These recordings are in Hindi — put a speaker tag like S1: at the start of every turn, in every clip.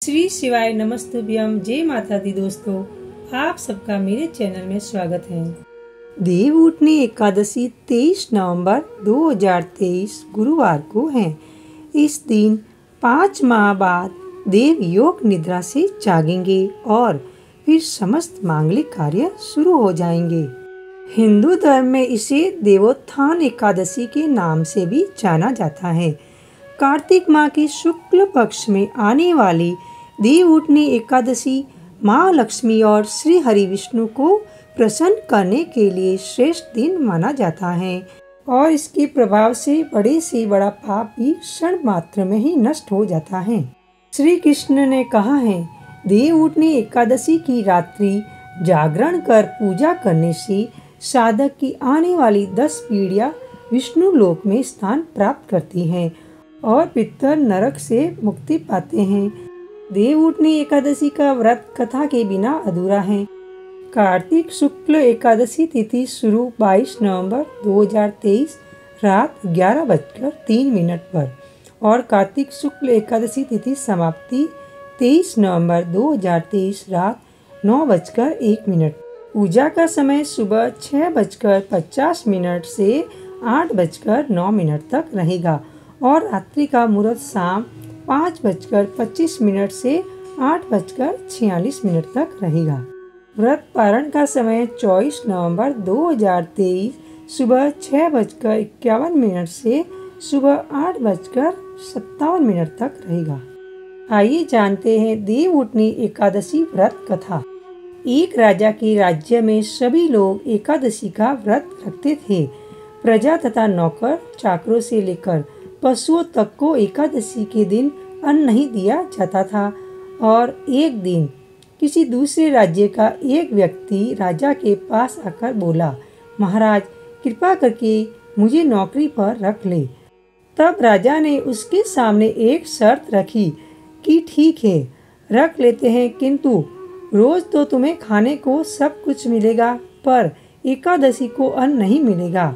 S1: श्री शिवाय नमस्तुभ्यम। जय माता दी। दोस्तों, आप सबका मेरे चैनल में स्वागत है। देवउठनी एकादशी 23 नवंबर 2023 गुरुवार को है। इस दिन 5 माह बाद देव योग निद्रा से जागेंगे और फिर समस्त मांगलिक कार्य शुरू हो जाएंगे। हिंदू धर्म में इसे देवोत्थान एकादशी के नाम से भी जाना जाता है। कार्तिक माह के शुक्ल पक्ष में आने वाली देवउठनी एकादशी माँ लक्ष्मी और श्री हरि विष्णु को प्रसन्न करने के लिए श्रेष्ठ दिन माना जाता है और इसके प्रभाव से बड़ा पाप भी क्षण मात्र में ही नष्ट हो जाता है। श्री कृष्ण ने कहा है, देवउठनी एकादशी की रात्रि जागरण कर पूजा करने से साधक की आने वाली 10 पीढ़ियां विष्णु लोक में स्थान प्राप्त करती हैं और पितर नरक से मुक्ति पाते हैं। देवउठनी एकादशी का व्रत कथा के बिना अधूरा है। कार्तिक शुक्ल एकादशी तिथि शुरू 22 नवंबर 2023 रात 11:03 पर और कार्तिक शुक्ल एकादशी तिथि समाप्ति 23 नवंबर 2023 रात 9:01। पूजा का समय सुबह 6:50 से 8:09 तक रहेगा और रात्रि का मुहूर्त शाम 5:25 से 8:46 तक रहेगा। व्रत पारण का समय 24 नवंबर 2023 सुबह 6:51 से सुबह 8:57 तक रहेगा। आइए जानते हैं देवउठनी एकादशी व्रत कथा। एक राजा के राज्य में सभी लोग एकादशी का व्रत रखते थे। प्रजा तथा नौकर चाकरों से लेकर पशुओं तक को एकादशी के दिन अन्न नहीं दिया जाता था और एक दिन किसी दूसरे राज्य का एक व्यक्ति राजा के पास आकर बोला, महाराज कृपा करके मुझे नौकरी पर रख ले। तब राजा ने उसके सामने एक शर्त रखी कि ठीक है रख लेते हैं, किंतु रोज तो तुम्हें खाने को सब कुछ मिलेगा पर एकादशी को अन्न नहीं मिलेगा।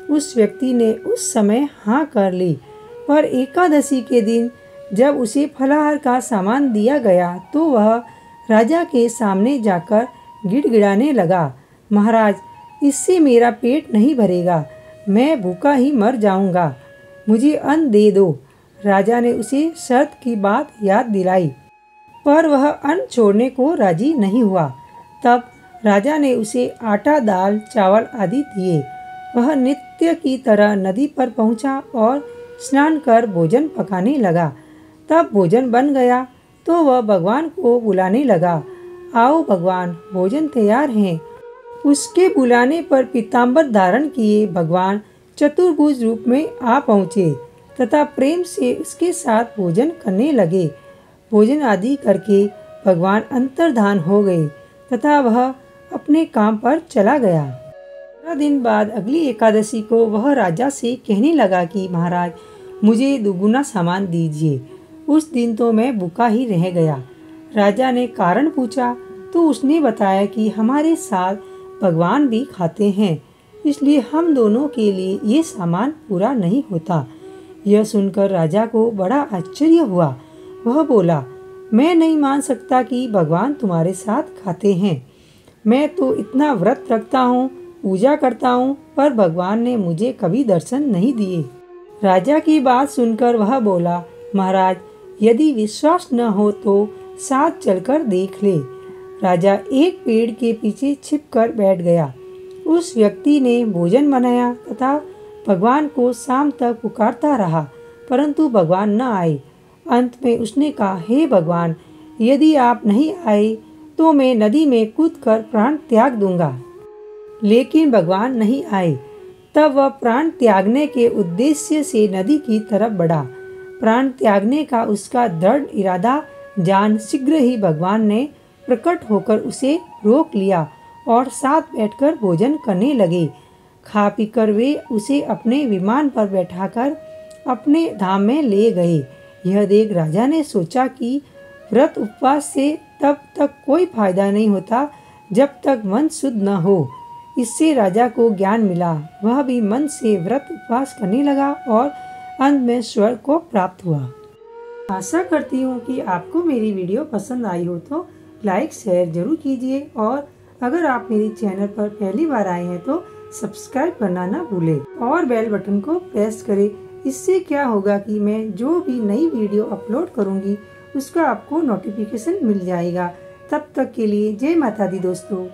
S1: उस व्यक्ति ने उस समय हाँ कर ली, पर एकादशी के दिन जब उसे फलाहार का सामान दिया गया तो वह राजा के सामने जाकर गिड़गिड़ाने लगा, महाराज इससे मेरा पेट नहीं भरेगा, मैं भूखा ही मर जाऊंगा, मुझे अन्न दे दो। राजा ने उसे शर्त की बात याद दिलाई पर वह अन्न छोड़ने को राजी नहीं हुआ। तब राजा ने उसे आटा, दाल, चावल आदि दिए। वह नित्य की तरह नदी पर पहुंचा और स्नान कर भोजन पकाने लगा। तब भोजन बन गया तो वह भगवान को बुलाने लगा, आओ भगवान भोजन तैयार है। उसके बुलाने पर पीताम्बर धारण किए भगवान चतुर्भुज रूप में आ पहुँचे तथा प्रेम से उसके साथ भोजन करने लगे। भोजन आदि करके भगवान अंतर्धान हो गए तथा वह अपने काम पर चला गया। 15 दिन बाद अगली एकादशी को वह राजा से कहने लगा कि महाराज मुझे दुगुना सामान दीजिए। उस दिन तो मैं भूखा ही रह गया। राजा ने कारण पूछा तो उसने बताया कि हमारे साथ भगवान भी खाते हैं, इसलिए हम दोनों के लिए ये सामान पूरा नहीं होता। यह सुनकर राजा को बड़ा आश्चर्य हुआ। वह बोला, मैं नहीं मान सकता कि भगवान तुम्हारे साथ खाते हैं। मैं तो इतना व्रत रखता हूँ, पूजा करता हूँ, पर भगवान ने मुझे कभी दर्शन नहीं दिए। राजा की बात सुनकर वह बोला, महाराज यदि विश्वास न हो तो साथ चलकर देख ले। राजा एक पेड़ के पीछे छिपकर बैठ गया। उस व्यक्ति ने भोजन बनाया तथा भगवान को शाम तक पुकारता रहा, परंतु भगवान न आए। अंत में उसने कहा, हे भगवान यदि आप नहीं आए तो मैं नदी में कूदकर प्राण त्याग दूंगा। लेकिन भगवान नहीं आए। तब वह प्राण त्यागने के उद्देश्य से नदी की तरफ बढ़ा। प्राण त्यागने का उसका दृढ़ इरादा जान शीघ्र ही भगवान ने प्रकट होकर उसे रोक लिया और साथ बैठकर भोजन करने लगे। खा पीकर वे उसे अपने विमान पर बैठाकर अपने धाम में ले गए। यह देख राजा ने सोचा कि व्रत उपवास से तब तक कोई फायदा नहीं होता जब तक मन शुद्ध न हो। इससे राजा को ज्ञान मिला। वह भी मन से व्रत उपवास करने लगा और अंत में स्वर्ग को प्राप्त हुआ। आशा करती हूँ कि आपको मेरी वीडियो पसंद आई हो तो लाइक शेयर जरूर कीजिए और अगर आप मेरे चैनल पर पहली बार आए हैं तो सब्सक्राइब करना ना भूलें और बेल बटन को प्रेस करें। इससे क्या होगा कि मैं जो भी नई वीडियो अपलोड करूँगी उसका आपको नोटिफिकेशन मिल जाएगा। तब तक के लिए जय माता दी दोस्तों।